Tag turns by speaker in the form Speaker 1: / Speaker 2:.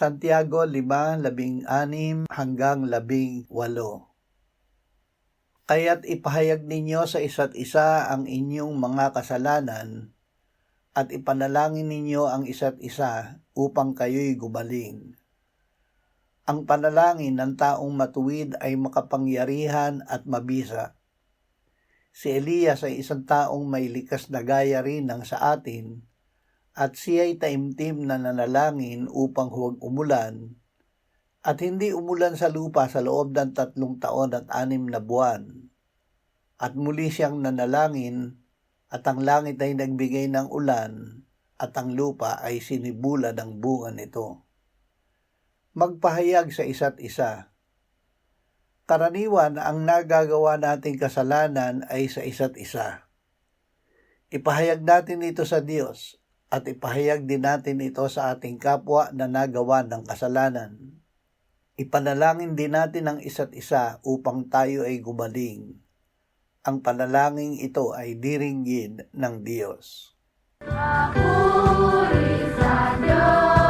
Speaker 1: Santiago 5:16 hanggang 18. Kaya't ipahayag ninyo sa isa't isa ang inyong mga kasalanan at ipanalangin ninyo ang isa't isa upang kayo'y gumaling. Ang panalangin ng taong matuwid ay makapangyarihan at mabisa. Si Elias ay isang taong may likas na gaya rin ng sa atin, at siya'y taimtim na nanalangin upang huwag umulan, at hindi umulan sa lupa sa loob ng 3 taon at 6 na buwan. At muli siyang nanalangin, at ang langit ay nagbigay ng ulan, at ang lupa ay sinibula ng bunga nito. Magpahayag sa isa't isa. Karaniwan ang nagagawa nating kasalanan ay sa isa't isa. Ipahayag natin ito sa Diyos, at ipahayag din natin ito sa ating kapwa na nagawa ng kasalanan. Ipanalangin din natin ang isa't isa upang tayo ay gumaling. Ang panalangin ito ay diringgin ng Diyos.
Speaker 2: Papuri sa Diyos.